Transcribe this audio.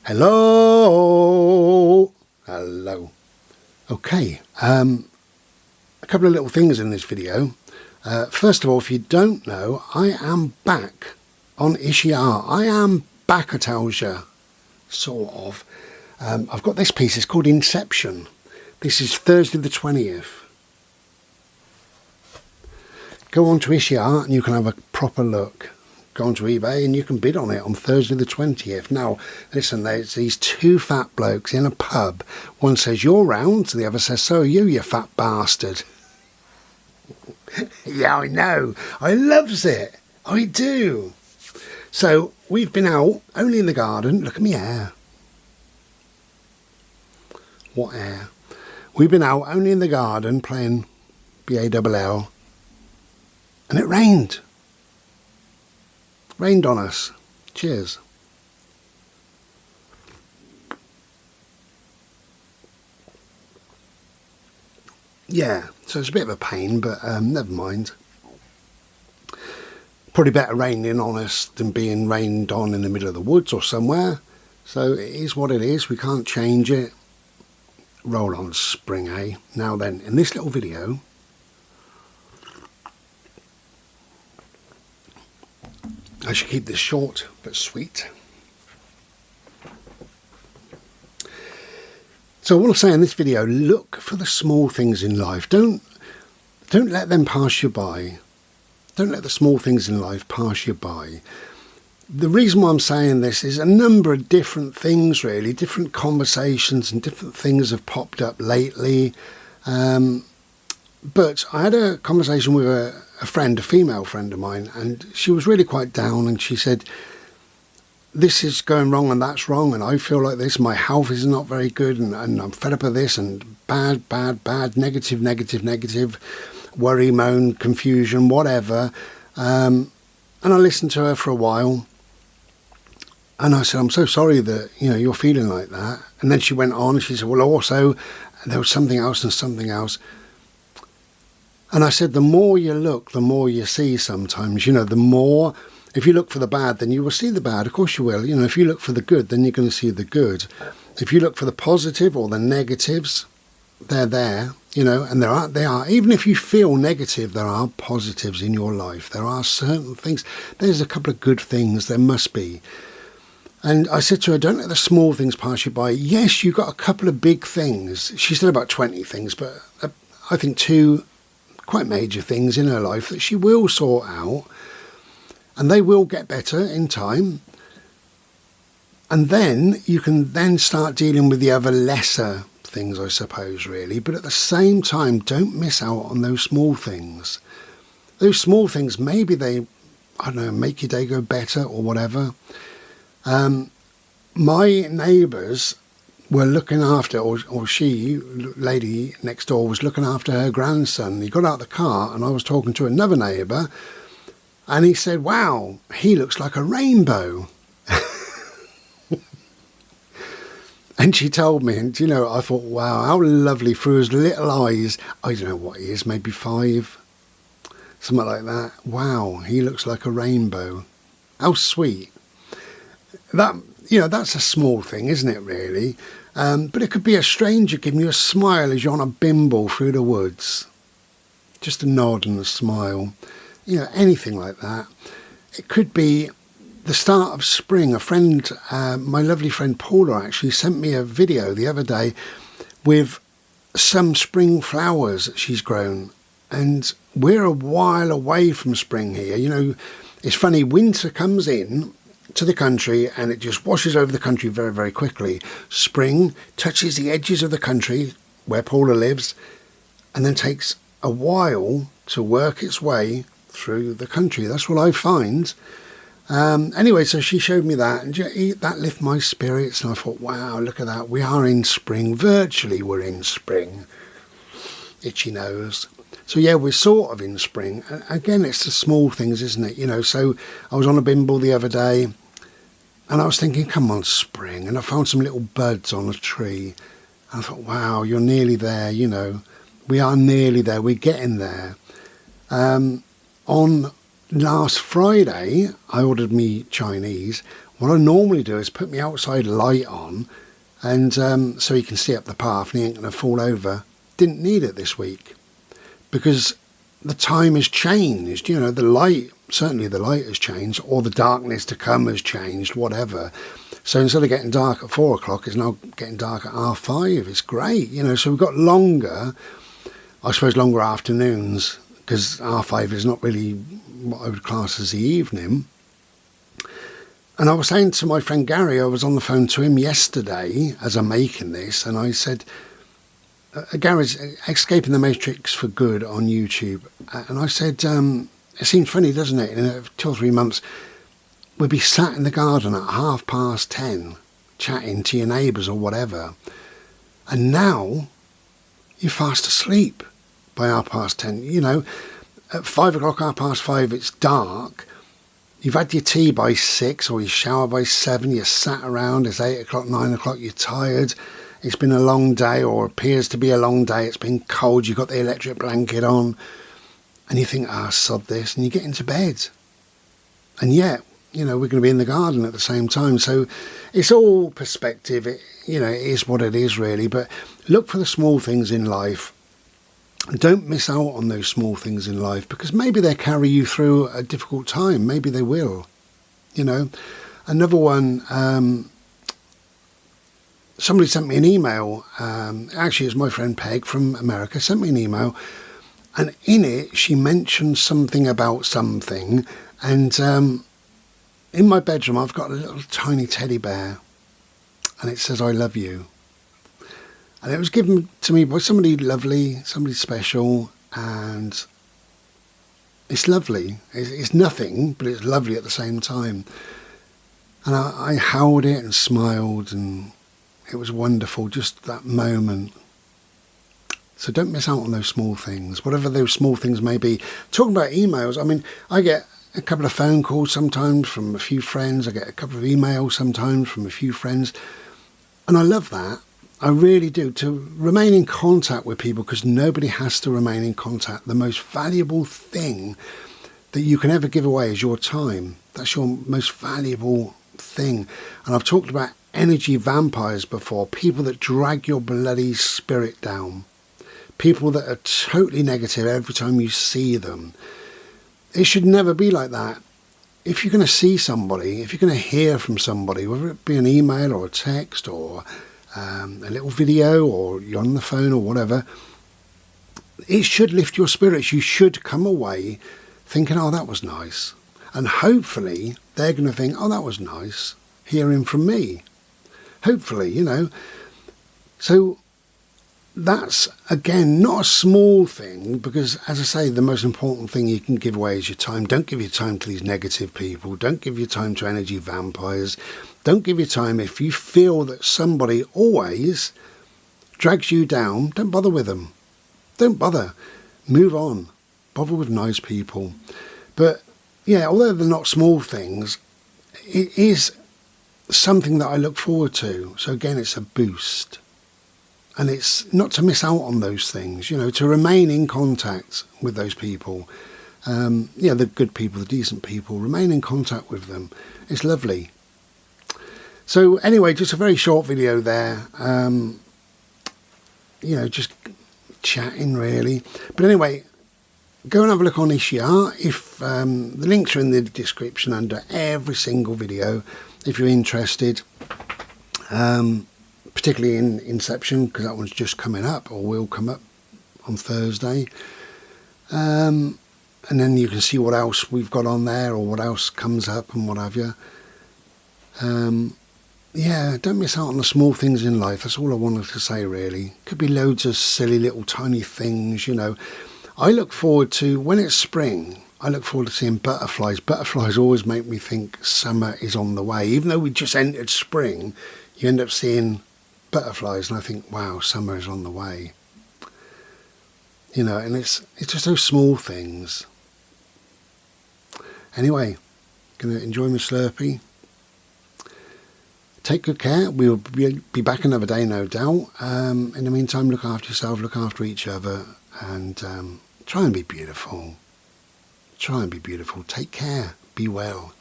Hello. Okay, a couple of little things in this video. First of all, if you don't know, I am back on Ishiyar. I am back, I tells you, sort of. I've got this piece, it's called Inception. This is Thursday the 20th. Go on to Ishiyar and you can have a proper look. Go onto eBay and you can bid on it on Thursday the 20th. Now, listen, there's these two fat blokes in a pub. One says, "You're round," the other says, "So are you, you fat bastard." Yeah, I know. I loves it. I do. So, we've been out, only in the garden. Look at me hair. What hair? We've been out, only in the garden, playing BALL. And it rained. Rained on us. Cheers. Yeah, so it's a bit of a pain, but never mind. Probably better raining on us than being rained on in the middle of the woods or somewhere. So it is what it is. We can't change it. Roll on, spring, eh? Now then, in this little video, I should keep this short but sweet. So I want to say in this video, look for the small things in life. Don't let them pass you by. Don't let the small things in life pass you by. The reason why I'm saying this is a number of different things, really, different conversations and different things have popped up lately. But I had a conversation with a friend, a female friend of mine, and she was really quite down, and she said, "This is going wrong and that's wrong, and I feel like this, my health is not very good, and I'm fed up of this, and bad, negative, worry, moan, confusion, whatever." And I listened to her for a while, and I said, "I'm so sorry that, you're feeling like that." And then she went on, and she said, "Well, also, there was something else and something else." And I said, the more you look, the more you see sometimes. The more, if you look for the bad, then you will see the bad. Of course you will. If you look for the good, then you're going to see the good. If you look for the positive or the negatives, they're there, and they are. Even if you feel negative, there are positives in your life. There are certain things. There's a couple of good things. There must be. And I said to her, don't let the small things pass you by. Yes, you got a couple of big things. She said about 20 things, but I think two quite major things in her life that she will sort out, and they will get better in time. And then you can then start dealing with the other lesser things, I suppose, really. But at the same time, don't miss out on those small things. Those small things, maybe they, make your day go better or whatever. My neighbours were looking after, or she, lady next door, was looking after her grandson. He got out of the car and I was talking to another neighbour, and he said, "Wow, he looks like a rainbow." And she told me, and I thought, wow, how lovely, through his little eyes. I don't know what he is, maybe 5, something like that. Wow, he looks like a rainbow. How sweet. That's a small thing, isn't it, really? But it could be a stranger giving you a smile as you're on a bimble through the woods. Just a nod and a smile. Anything like that. It could be the start of spring. A friend, my lovely friend Paula, actually sent me a video the other day with some spring flowers that she's grown. And we're a while away from spring here. It's funny, winter comes in to the country and it just washes over the country very, very quickly. Spring touches the edges of the country where Paula lives and then takes a while to work its way through the country. That's what I find. Anyway, so she showed me that, and that lifted my spirits, and I thought, wow, look at that. We are in spring. Virtually we're in spring. Itchy nose. So yeah, we're sort of in spring. Again, it's the small things, isn't it? So I was on a bimble the other day, and I was thinking, come on, spring. And I found some little buds on a tree. And I thought, wow, you're nearly there, We are nearly there. We're getting there. On last Friday, I ordered me Chinese. What I normally do is put my outside light on, and so he can see up the path and he ain't going to fall over. Didn't need it this week because the time has changed. You know, the light, certainly the light has changed, or the darkness to come has changed, whatever. So instead of getting dark at 4 o'clock, it's now getting dark at 5:30. It's great, you know. So we've got longer, I suppose, longer afternoons, because 5:30 is not really what I would class as the evening. And I was saying to my friend Gary, I was on the phone to him yesterday as I'm making this, and I said, Gary's Escaping the Matrix for Good on YouTube. And I said, it seems funny, doesn't it? In 2 or 3 months, we'll be sat in the garden at 10:30, chatting to your neighbours or whatever. And now you're fast asleep by 10:30. You know, at 5 o'clock, 5:30, it's dark. You've had your tea by 6 or you shower by 7, you're sat around, it's 8 o'clock, 9 o'clock, you're tired, it's been a long day or appears to be a long day, it's been cold, you've got the electric blanket on, and you think, sod this, and you get into bed. And yet, you know, we're going to be in the garden at the same time. So it's all perspective, it is what it is really, but look for the small things in life. Don't miss out on those small things in life, because maybe they carry you through a difficult time. Maybe they will. You know, another one, somebody sent me an email. Actually, it's my friend Peg from America sent me an email. And in it, she mentioned something about something. And in my bedroom, I've got a little tiny teddy bear. And it says, I love you. And it was given to me by somebody lovely, somebody special, and it's lovely. It's nothing, but it's lovely at the same time. And I held it and smiled, and it was wonderful, just that moment. So don't miss out on those small things, whatever those small things may be. Talking about emails, I mean, I get a couple of phone calls sometimes from a few friends. I get a couple of emails sometimes from a few friends. And I love that. I really do, to remain in contact with people, because nobody has to remain in contact. The most valuable thing that you can ever give away is your time. That's your most valuable thing. And I've talked about energy vampires before, people that drag your bloody spirit down, people that are totally negative every time you see them. It should never be like that. If you're going to see somebody, if you're going to hear from somebody, whether it be an email or a text or a little video, or you're on the phone or whatever, it should lift your spirits. You should come away thinking, oh, that was nice. And hopefully they're going to think, oh, that was nice, hearing from me. Hopefully, you know. So that's, again, not a small thing, because, as I say, the most important thing you can give away is your time. Don't give your time to these negative people. Don't give your time to energy vampires. Don't give your time if you feel that somebody always drags you down. Don't bother with them. Don't bother. Move on. Bother with nice people. But, yeah, although they're not small things, it is something that I look forward to. So, again, it's a boost. And it's not to miss out on those things, you know, to remain in contact with those people. The good people, the decent people, remain in contact with them. It's lovely. So anyway, just a very short video there. Just chatting really. But anyway, go and have a look on Ishia. If the links are in the description under every single video, if you're interested. Particularly in Inception, because that one's just coming up, or will come up on Thursday. And then you can see what else we've got on there, or what else comes up and what have you. Don't miss out on the small things in life. That's all I wanted to say, really. Could be loads of silly little tiny things, you know. I look forward to, when it's spring, I look forward to seeing butterflies. Butterflies always make me think summer is on the way. Even though we just entered spring, you end up seeing butterflies, and I think, wow, summer is on the way. You know, and it's just those small things. Anyway, gonna enjoy my Slurpee. Take good care. We'll be back another day, no doubt. In the meantime, look after yourself, look after each other, and try and be beautiful. Try and be beautiful. Take care. Be well.